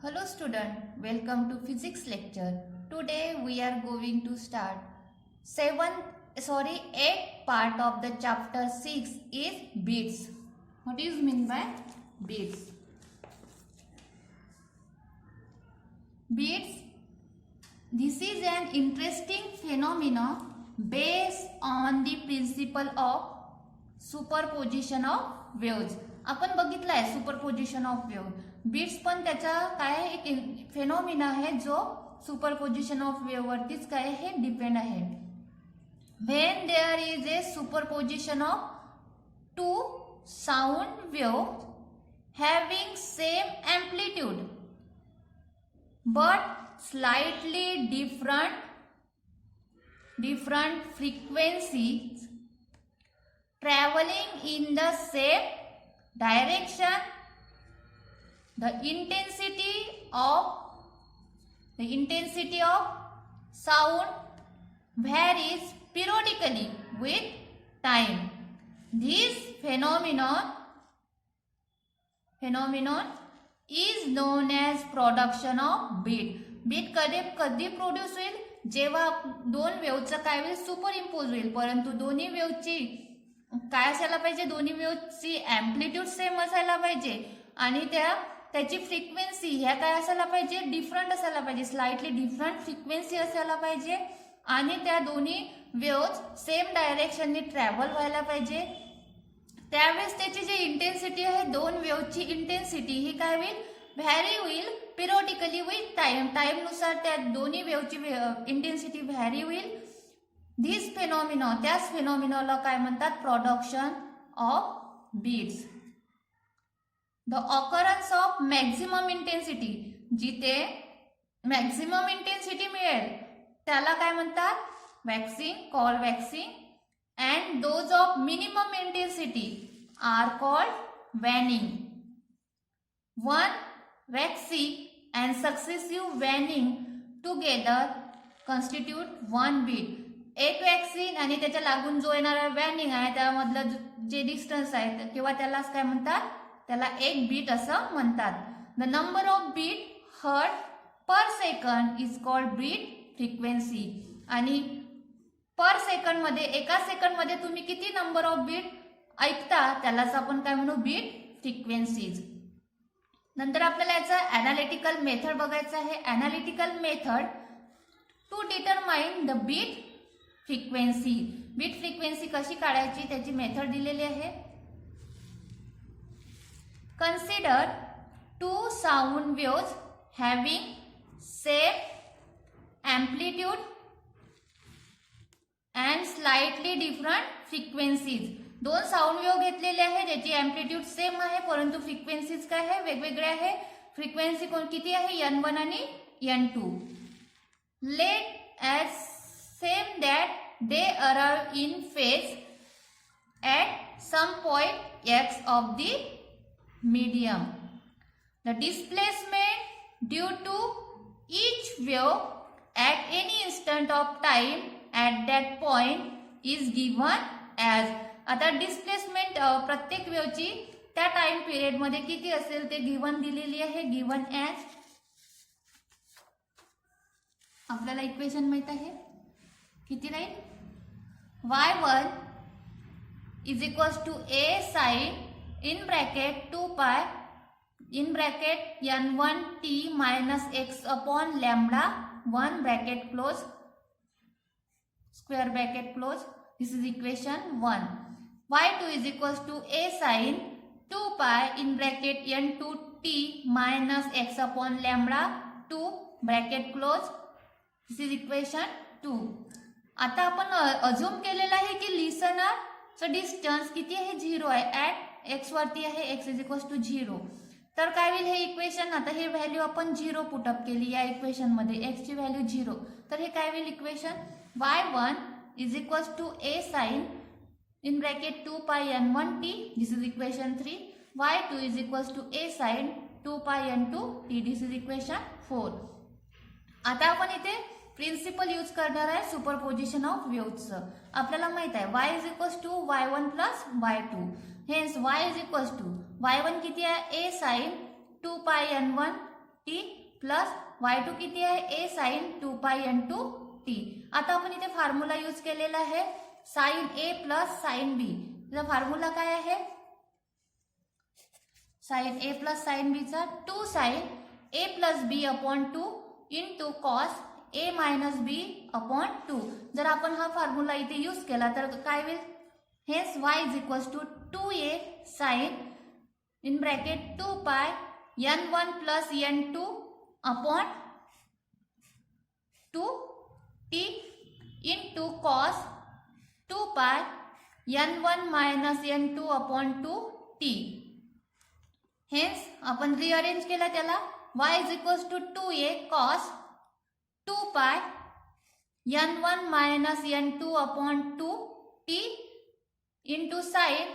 Hello student, welcome to physics lecture. Today we are going to start 8th part of the chapter 6 is beats. What is mean by beats? Beats, this is an interesting phenomenon based on the principle of superposition of waves. आपण बघितलं आहे superposition of wave. Beats पण त्याचा काय एक phenomena आहे जो superposition of wave वरतीच काय हे डिपेंड आहे. When there is a superposition of two sound wave having same amplitude but slightly different frequencies traveling in the same direction, the intensity of sound varies periodically with time. This phenomenon is known as production of beat. Beat कधी produce होईल जेव्हा दोन वेव्हचा काय होईल super impose होईल, परंतु दोन्ही वेव्हची काय असायला पाहिजे, दोन्ही वेव्हची एम्प्लिट्यूड सेम असायला पाहिजे आणि त्याची फ्रिक्वेन्सी ह्या काय असायला पाहिजे, डिफरंट असायला पाहिजे, स्लाइटली डिफरंट फ्रिक्वेन्सी असायला पाहिजे आणि त्या दोन्ही वेव्हज सेम डायरेक्शननी ट्रॅव्हल व्हायला पाहिजे. त्यावेळेस त्याची जी इंटेन्सिटी आहे दोन वेव्हची इंटेन्सिटी ही काय होईल, व्हॅरी होईल पिरियडिकली विथ टाइम नुसार त्या दोन्ही वेव्हची इंटेन्सिटी व्हॅरी होईल. धिस फेनॉमिना, त्याच फेनॉमिनाला काय म्हणतात, production of beats. The occurrence of maximum intensity, जिथे मॅक्झिमम इंटेन्सिटी मिळेल त्याला काय म्हणतात, waxing, call waxing. And those of minimum intensity are called waning. One waxing and successive waning together constitute one beat. एक वॅक्सिंग आणि त्याच्या लागून जो येणारा वॅनिंग आहे त्यामधलं जे डिस्टन्स आहे किंवा त्यालाच काय म्हणतात, त्याला एक बीट असं म्हणतात. The number of beat heard per second is called beat frequency. आणि पर सेकंड मध्ये, एका सेकंड मध्ये तुम्ही किती नंबर ऑफ बीट ऐकता त्यालाच आपण काय म्हणू, बीट फ्रिक्वेन्सीज. नंतर आपल्याला याचा अनालिटिकल मेथड बघायचा आहे. Analytical method to determine the beat frequency. Beat frequency कशी काढायची त्याची मेथड दिलेली आहे. Consider two sound waves having same amplitude and slightly different frequencies. दोन साऊंड वेव्ह घेतलेले आहे ज्याची एम्प्लिट्यूड सेम आहे परंतु फ्रिक्वेन्सीज काय आहे, वेगवेगळे आहे. फ्रिक्वेन्सी किती आहे, N1 आणि N2. Let us assume that they arrive in phase at some point X of the medium. The displacement due to each wave at any instant of time at that point is given as. आता displacement प्रत्येक वेव्हची त्या time period मध्ये किती असेल ते given दिलेली आहे, गिवन ॲज. आपल्याला इक्वेशन माहित आहे किती राहील, y1 is equals to a sin in bracket 2 pi in bracket n1 t minus x upon lambda 1 bracket close square bracket close. This is equation 1. y2 is equals to a sin 2 pi in bracket n2 t minus x upon lambda 2 bracket close. This is equation 2. आता आपण assume केलेला आहे की लिसनरचं distance किती आहे, 0 आहे. At x वरती आहे, x इज इक्वल्स टू 0. तर काय होईल हे इक्वेशन, आता हे व्हॅल्यू आपण 0 पुटअप केली या इक्वेशन मध्ये, x ची व्हॅल्यू 0. तर हे काय होईल equation, y1 is equals to a sin in bracket 2 pi n1 t. This is equation 3. y2 is equals to a sin 2 pi n2 t. This is equation 4. आता आपण इथे प्रिन्सिपल यूज करणार आहे सुपरपोजिशन ऑफ वेव्हचं. आपल्याला माहित आहे y is equals to y1 plus y2. Hence y is equals to y1 किती आहे, a sin 2 pi n1 T plus y2 किती आहे a साइन 2 पाय n2 t. आता आपण इथे फॉर्म्युला यूज केलेला आहे sine a plus sine b. त्याचा फॉर्म्युला काय आहे sine a plus sine b चा 2 sine a plus b upon 2 into cos a minus b upon 2. जर आपण हा फॉर्म्युला इथे यूज केला तर काय होईल हेच y is equals to 2a sine in bracket 2 pi n1 plus n2 upon 2 t into cos 2 pi n1 minus n2 upon 2 t. Hence आपण रिअरेंज केला त्याला y is equals to 2a cos 2 pi n1 minus n2 upon 2 t into sine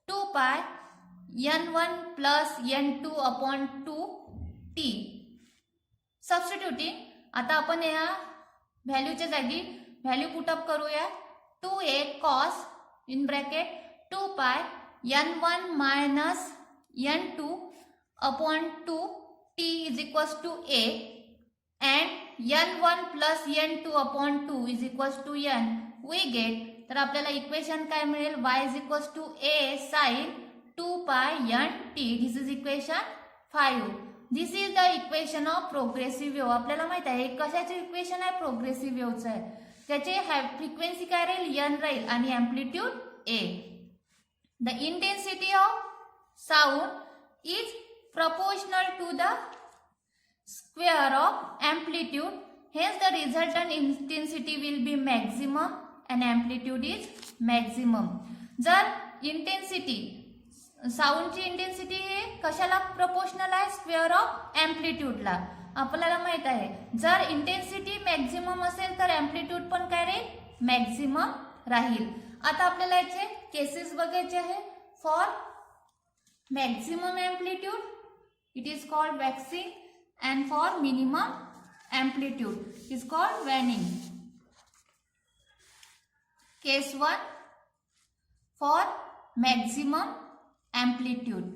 2 pi n1 plus n2 upon 2 t. Substituting आता आपण या व्हॅल्यूच्या जागी value put up करूया 2a cos in bracket 2 pi n1 minus n2 upon 2 t is equals to a and n1 plus n2 upon 2 is equals to n. We get तर आपल्याला equation काय मिळेल y is equals to a sin 2 pi n t. This is equation 5. This is the equation of progressive wave. आपल्याला माहित आहे कशाचे equation आहे progressive वेव्हचं आहे. त्याचे फ्रिक्वेन्सी काय राहील n राहील आणि amplitude a. The intensity of sound is proportional to the square of amplitude. Hence the resultant intensity will be maximum and amplitude is maximum. जर इंटेन्सिटी साऊंडची इंटेन्सिटी हे कशाला प्रोपोर्शनल आहे स्क्वेअर ऑफ एम्प्लिट्यूडला. आपल्याला माहित आहे जर इंटेन्सिटी मॅक्झिमम असेल तर एम्प्लिट्यूड पण काय राहील मॅक्झिमम राहील. आता आपल्याला याचे केसेस बघायचे आहे. For maximum amplitude it is called waxing and for minimum amplitude it is called waning. Case 1 for maximum amplitude.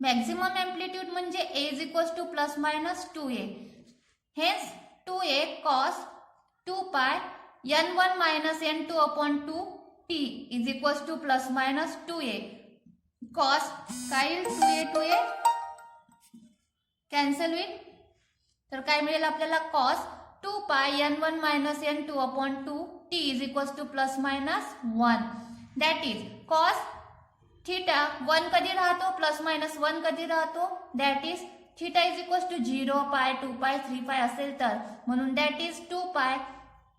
Maximum amplitude म्हणजे a is equals to plus minus 2a. Hence 2a cos 2 pi n1 minus n2 upon 2 t is equals to plus minus 2a. Cos काय येईल 2a cancel होईल तर काय मिळेल आपल्याला cos 2 pi n1 minus n2 upon 2 t is equals to plus minus 1. That is cos theta 1 कधी राहतो plus minus 1 कधी राहतो that is theta is equals to 0 pi 2 पाय 3 पाय असेल तर म्हणून दॅट इज 2 पाय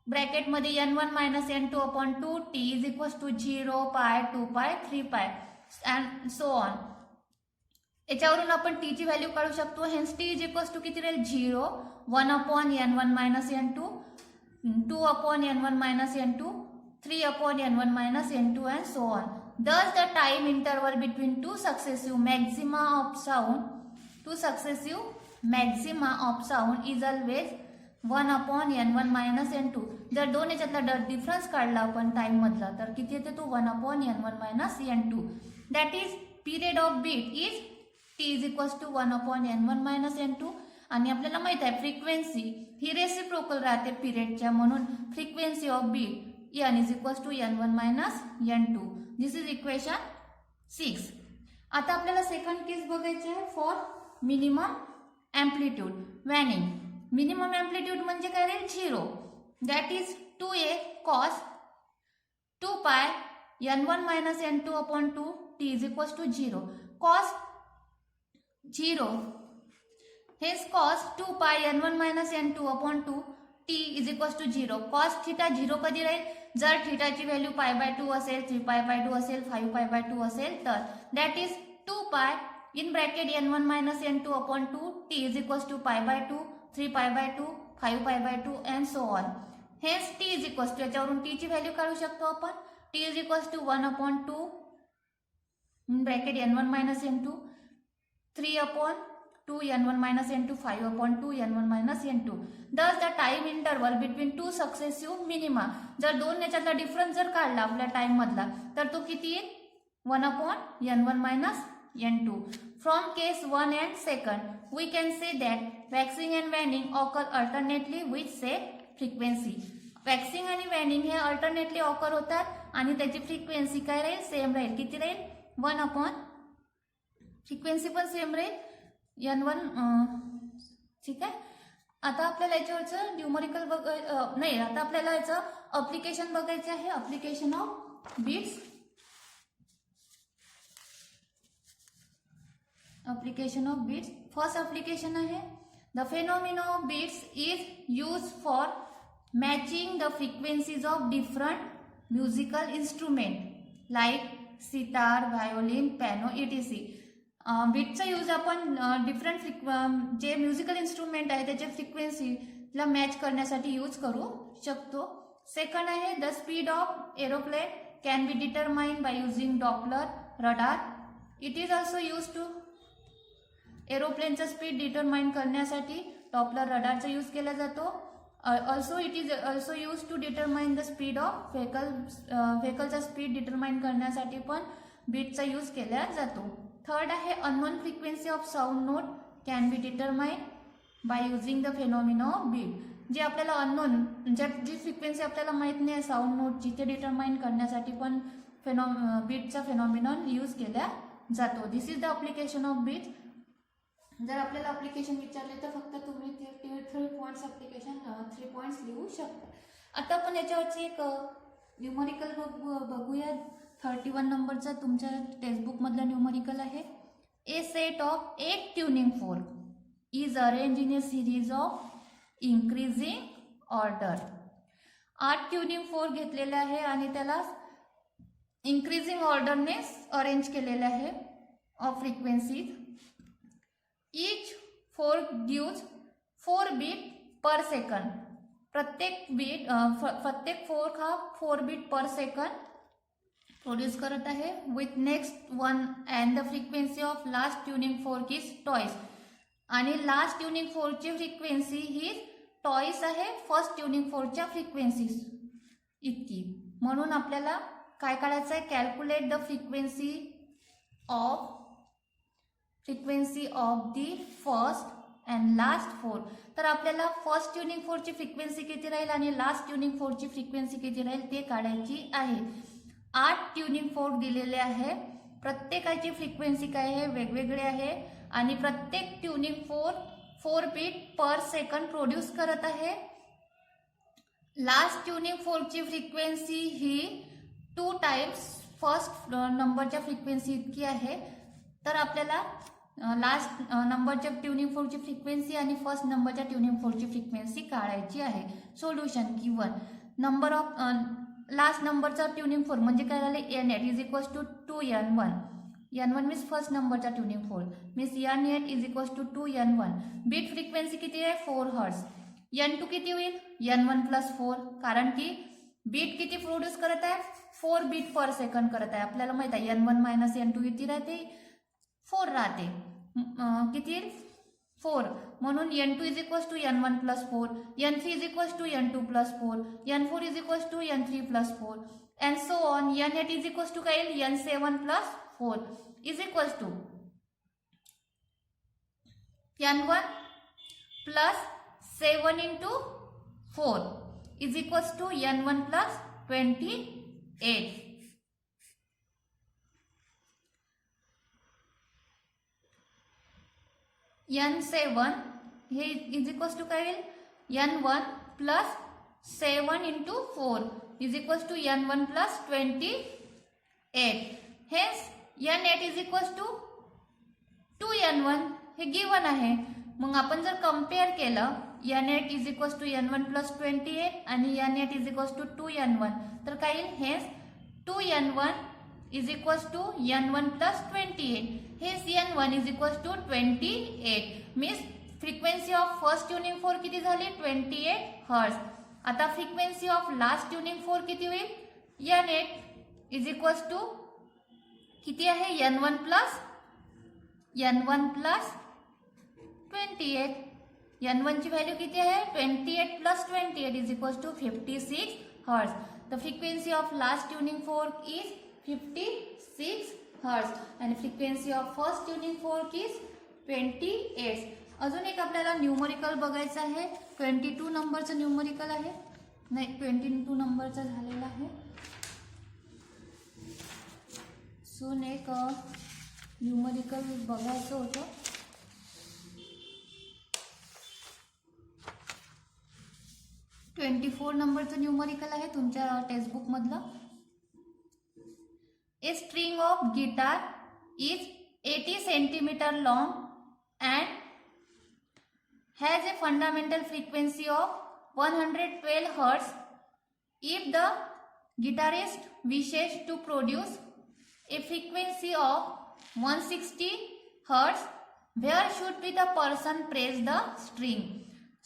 ब्रॅकेट मध्ये n1 minus n2 upon 2 t is equals to 0 pi 2 पाय 3 पाय and so on. याच्यावरून आपण t ची व्हॅल्यू काढू शकतो. Hence t is equals to किती राहील 0 1 upon n1 minus n2 2 upon n1 minus n2 3 upon n1 minus n2 and so on. Thus the time interval between two successive maxima of sound is always 1 upon n1 minus n2. जर दोन याच्यातला difference काढला आपण time मधला तर किती येते तो 1 upon n1 minus n2. That is period of beat is t is equals to 1 upon n1 minus n2. आणि आपल्याला माहित आहे फ्रिक्वेन्सी ही रेसिप्रोकल राहते पिरियडच्या म्हणून frequency of beat n is equals to n1 minus n2. This is equation 6. आता आपल्याला second case बघायचे आहे for minimum amplitude waning. Minimum amplitude म्हणजे काय राहील 0. That is 2a cos 2 pi n1 minus n2 upon 2 t is equals to 0. Cos 0 हेच cos 2 pi n1 minus n2 upon 2 t is equals to 0. Cos theta 0 कधी राहील जर थिटाची value पाय by 2 असेल 3 pi by 2 असेल 5 पाय बाय 2 असेल तर that is 2 pi in bracket n1 minus n2 upon 2 t is equals to pi by 2 3 pi by 2 5 pi by 2 and so on. Hence t is equals to याच्यावरून t ची value काढू शकतो आपण. t is equals to 1 upon 2 bracket n1 minus n2 3 upon 2 n1 minus n2 5 upon 2 n1 minus n2. Thus the time interval between to successive minima जर दोन याच्यातला difference जर काढला आपल्या टाइम मधला तर तो किती येईल 1 upon n1 minus n2. From case 1 and 2nd, we can say that waxing and waning occur alternately with same frequency. Waxing आणि वॅनिंग हे अल्टरनेटली ऑकर होतात आणि त्याची फ्रिक्वेन्सी काय राहील, सेम राहील. किती राहील, 1 फ्रिक्वेन्सी पण सेम राहील N1. ठीक आहे. आता आपल्याला याच्यावरचं न्यूमरिकल नाही, आता आपल्याला याचं अप्लिकेशन बघायचं आहे. Application of beats. application of beats. First application आहे, the phenomenon of beats is used for matching the frequencies of different musical instrument like sitar, violin, piano, etc. बीटचा यूज आपण डिफरंट जे म्युझिकल इन्स्ट्रुमेंट आहे त्याच्या फ्रिक्वेन्सीला match करण्यासाठी use करू शकतो. Second आहे, the speed of aeroplane can be determined by using Doppler radar. It is also use to, एरोप्लेनचा स्पीड डिटरमाइन करण्यासाठी डॉपलर रडारचा यूज केला जातो. Also it is also use to determine the speed of व्हेकलचा speed determine करण्यासाठी पण बीटचा use केला जातो. थर्ड आहे, unknown frequency of sound note can be determine by using the phenomena of beat. जे आपल्याला अननोन, जी फ्रिक्वेन्सी आपल्याला माहित नाही साऊंड नोटची, ते डिटरमाइन करण्यासाठी पण बीटचा फेनॉमिनॉन यूज केला जातो. This is the application of beat. जर आपल्याला अप्लिकेशन विचारले तर फक्त तुम्ही 3 पॉइंट्स अप्लिकेशन 3 पॉइंट्स लिहू शकता. आता आपण याच्यावरची एक न्यूमरिकल बघूया. 31 नंबरचा तुमच्या टेक्स्टबुक मधला न्यूमरिकल आहे. A set of 8 tuning fork is arrange in a series of increasing order. 8 tuning fork घेतलेले आहे आणि त्याला इन्क्रीजिंग ऑर्डरने अरेंज केलेले आहे of frequencies. Each fork gives 4 beat per second. प्रत्येक फोर्क हा 4 बीट पर सेकंड प्रोड्यूस करत आहे. With next one and the frequency of last tuning fork is twice. आणि लास्ट ट्युनिंग फोर्कची फ्रिक्वेन्सी ही टॉईस आहे फर्स्ट ट्युनिंग फोर्कच्या फ्रिक्वेन्सी इतकी. म्हणून आपल्याला काय काढायचं आहे, calculate the frequency of the first and last four. तर आपल्याला फर्स्ट ट्युनिंग फोरची फ्रिक्वेन्सी किती राहील आणि लास्ट ट्युनिंग फोरची फ्रिक्वेन्सी किती राहील ते काढायची आहे. 8 ट्युनिंग फोर्क दिलेले आहे. प्रत्येकाची फ्रिक्वेन्सी काय आहे, वेगवेगळे आहे आणि प्रत्येक tuning fork 4 beat per second produce करत आहे. लास्ट ट्युनिंग फोर्कची फ्रिक्वेन्सी ही 2 टाइम्स फर्स्ट नंबरच्या फ्रिक्वेन्सी इतकी आहे. तर आपल्याला लास्ट नंबरच्या ट्युनिंग फोर्कची फ्रिक्वेन्सी आणि फर्स्ट नंबरच्या ट्युनिंग फोर्कची फ्रिक्वेन्सी काढायची आहे. Solution given. Number of last नंबरचा ट्युनिंग फोर्क म्हणजे काय झाले, N8 is equals to 2N1. N1 means first नंबरचा tuning fork means N8 is equals to 2N1. Beat frequency किती आहे, 4 हर्ट्ज. N2 किती होईल, N1 प्लस 4. कारण की बीट किती प्रोड्यूस करत आहे, 4 बीट पर सेकंड करत आहे. आपल्याला माहित आहे N1 मायनस N2 किती राहते, 4 राहते. किती 4. म्हणून N2 is equals to N1 plus 4, N3 is equals to N2 plus 4, N4 is equals to N3 plus 4 and so on. N8 is equals to काय, N7 plus 4 is equals to N1 plus 7 into 4 is equals to N1 plus 28. N7 हे is equals to काय होईल, N1 plus 7 into 4 is equals to N1 plus 28. हेच N8 is equals to 2N1 हे given आहे. मग आपण जर compare केलं N8 is equals to N1 plus 28 आणि N8 is equals to 2N1 तर काय येईल, हेच 2N1 is equals to N1 plus 28. हेच N1 is equals to 28. Means frequency of first tuning fork किती झाली, 28 हर्ट्ज. आता frequency of last tuning fork किती होईल, N8 इज इक्वल्स टू किती आहे, N1 प्लस 28. N1 ची व्हॅल्यू किती आहे, 28 plus 28 is equals to 56 hertz. The frequency of last tuning fork is 56 hertz आणि frequency of first tuning fork is 28. अजून एक आपल्याला न्यूमरिकल बघायचं आहे. 22 नंबरचं न्यूमरिकल आहे, नाही 22 नंबरचं झालेलं आहे. सो एक न्यूमरिकल बघायचं होतं. "24 नंबरचं न्यूमरिकल आहे तुमच्या टेक्स्टबुक मधलं. A string of guitar is 80 centimeter long and has a fundamental frequency of 112 Hz. If the guitarist wishes to produce a frequency of 160 Hz, where should be the person press the string?"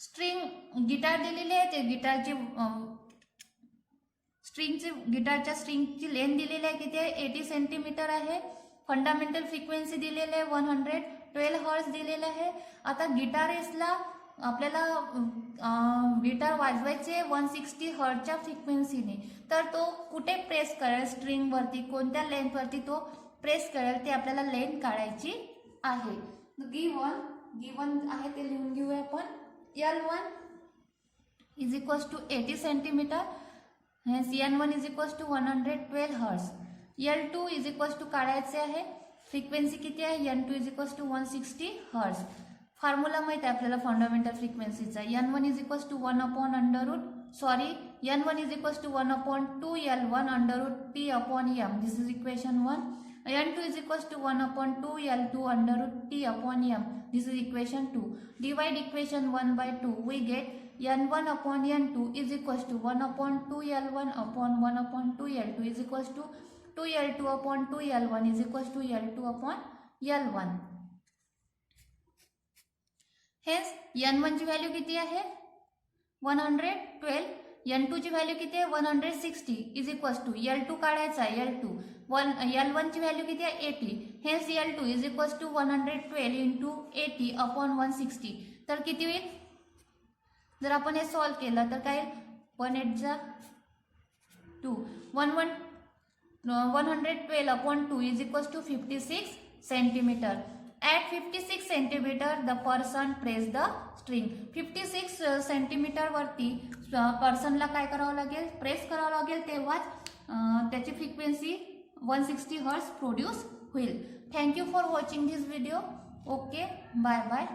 String guitar दिलेली आहे, ते गिटारची गिटारच्या स्ट्रिंगची length दिलेली आहे, किती आहे 80 centimetre आहे. Fundamental frequency दिलेली आहे 112 हर्ट्ज दिलेलं आहे. आता गिटारिस्टला आपल्याला गिटार वाजवायचे 160 हर्ट्जच्या फ्रिक्वेन्सीने, तर तो कुठे प्रेस करेल, स्ट्रिंगवरती कोणत्या लेंथवरती तो प्रेस करेल ते आपल्याला लेंथ काढायची आहे. गिवन आहे ते लिहून घेऊया आपण. L1 is equals to 80 centimeter, hence N1 is equals to 112 Hz. L2 is equals to काढायचे आहे, फ्रिक्वेन्सी किती आहे N2 is equals to 160 Hz. Formula माहिती आहे आपल्याला फंडामेंटल फ्रिक्वेन्सीचा. N1 is equals to 1 upon under root, N1 is equals to 1 upon 2 L1 under root T upon M. This is equation 1. N2 is equals to 1 upon 2 L2 under root T upon M. This is equation 2. Divide equation 1 by 2. We get N1 upon N2 is equals to 1 upon 2 L1 upon 1 upon 2 L2 is equals to 2 L2 upon 2 L1 is equals to L2 upon L1. Hence N1 ची value किती आहे 112. N2 ची value किती आहे 160 is equals to L2 काढायचा आहे L1 ची value किती आहे 80. Hence L2 is equals to 112 into 80 upon 160. तर किती होईल जर आपण हे सॉल्व केलं तर काय 1 चा 2 112 upon 2 is equals to 56 centimeter. At 56 centimeter the person press the string. 56 centimetre वरती पर्सनला काय करावं लागेल प्रेस करावं लागेल, तेव्हाच त्याची फ्रिक्वेन्सी 160 हर्ट्ज प्रोड्यूस होईल. Thank you for watching this video. Okay, bye bye.